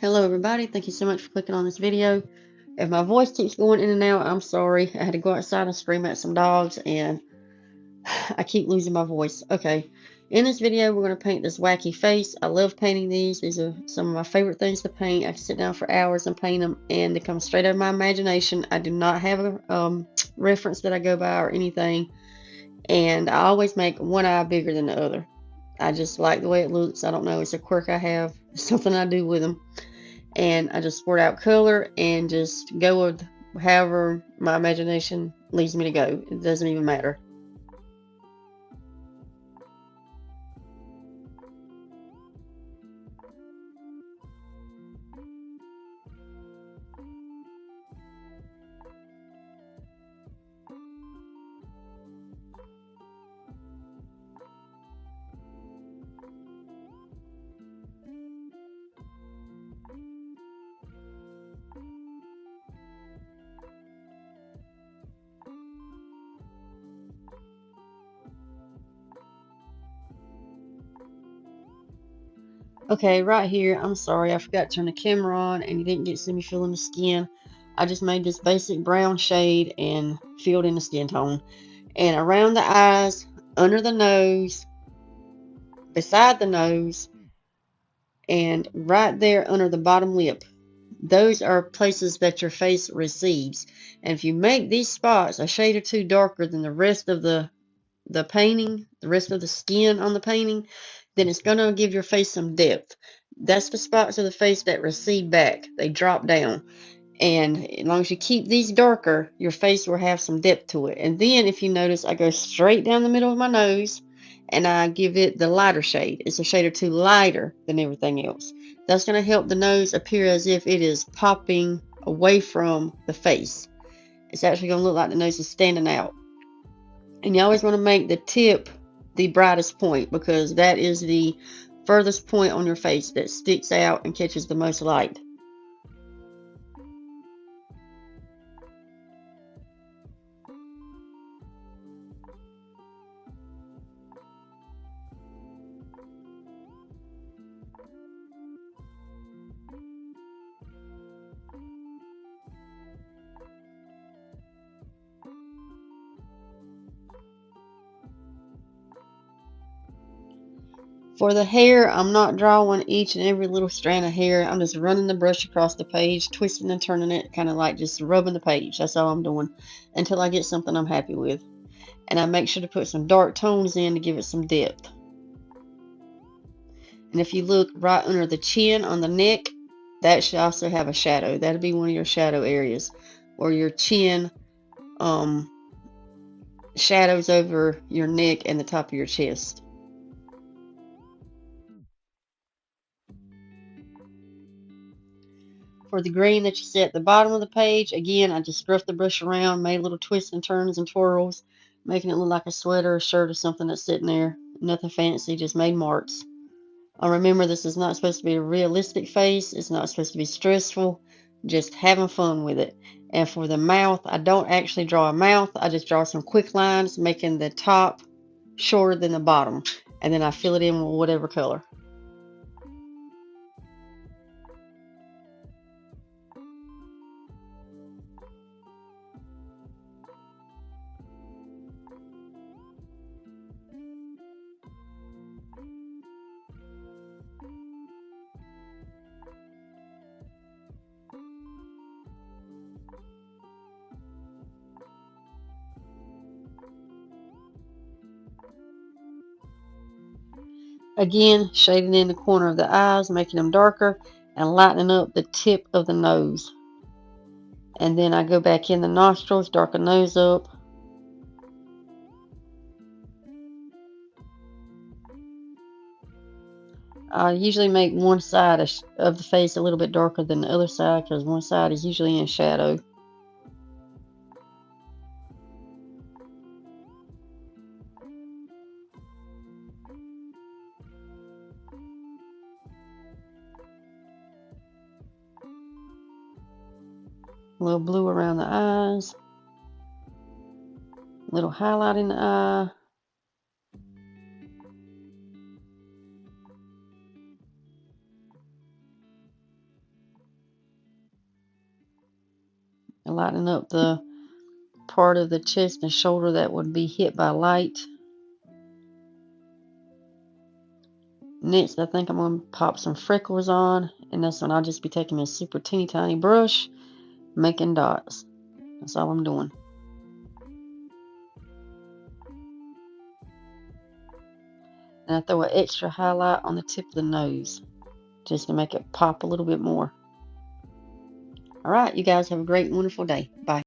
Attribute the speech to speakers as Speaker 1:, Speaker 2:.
Speaker 1: Hello everybody, thank you so much for clicking on this video. If my voice keeps going in and out, I'm sorry. I had to go outside and scream at some dogs and I keep losing my voice. Okay, in this video we're going to paint this wacky face. I love painting these. These are some of my favorite things to paint. I can sit down for hours and paint them and they come straight out of my imagination. I do not have a reference that I go by or anything, and I always make one eye bigger than the other. I just like the way it looks. I don't know, it's a quirk I have. It's something I do with them. And I just sort out color and just go with however my imagination leads me to go. It doesn't even matter. Okay, right here, I'm sorry, I forgot to turn the camera on and you didn't get to see me feeling the skin. I just made this basic brown shade and filled in the skin tone. And around the eyes, under the nose, beside the nose, and right there under the bottom lip. Those are places that your face receives. And if you make these spots a shade or two darker than the rest of the painting, the rest of the skin on the painting, then it's going to give your face some depth. That's the spots of the face that recede back. They drop down. And as long as you keep these darker, your face will have some depth to it. And then if you notice, I go straight down the middle of my nose and I give it the lighter shade. It's a shade or two lighter than everything else. That's going to help the nose appear as if it is popping away from the face. It's actually going to look like the nose is standing out. And you always want to make the tip the brightest point because that is the furthest point on your face that sticks out and catches the most light. For the hair, I'm not drawing each and every little strand of hair. I'm just running the brush across the page, twisting and turning it, kind of like just rubbing the page. That's all I'm doing until I get something I'm happy with. And I make sure to put some dark tones in to give it some depth. And if you look right under the chin on the neck, that should also have a shadow. That'll be one of your shadow areas, or your chin shadows over your neck and the top of your chest. For the green that you see at the bottom of the page, again, I just scruffed the brush around, made little twists and turns and twirls, making it look like a sweater or shirt or something that's sitting there. Nothing fancy, just made marks. Remember, this is not supposed to be a realistic face. It's not supposed to be stressful. Just having fun with it. And for the mouth, I don't actually draw a mouth. I just draw some quick lines, making the top shorter than the bottom. And then I fill it in with whatever color. Again, shading in the corner of the eyes, making them darker, and lightening up the tip of the nose. And then I go back in the nostrils, darken those up. I usually make one side of the face a little bit darker than the other side because one side is usually in shadow. A little blue around the eyes. A little highlight in the eye. and lightening up the part of the chest and shoulder that would be hit by light. Next, I think I'm going to pop some freckles on, and that's when I'll just be taking a super teeny tiny brush, making dots. That's all I'm doing. And I throw an extra highlight on the tip of the nose, just to make it pop a little bit more. All right, you guys have a great, wonderful day. Bye.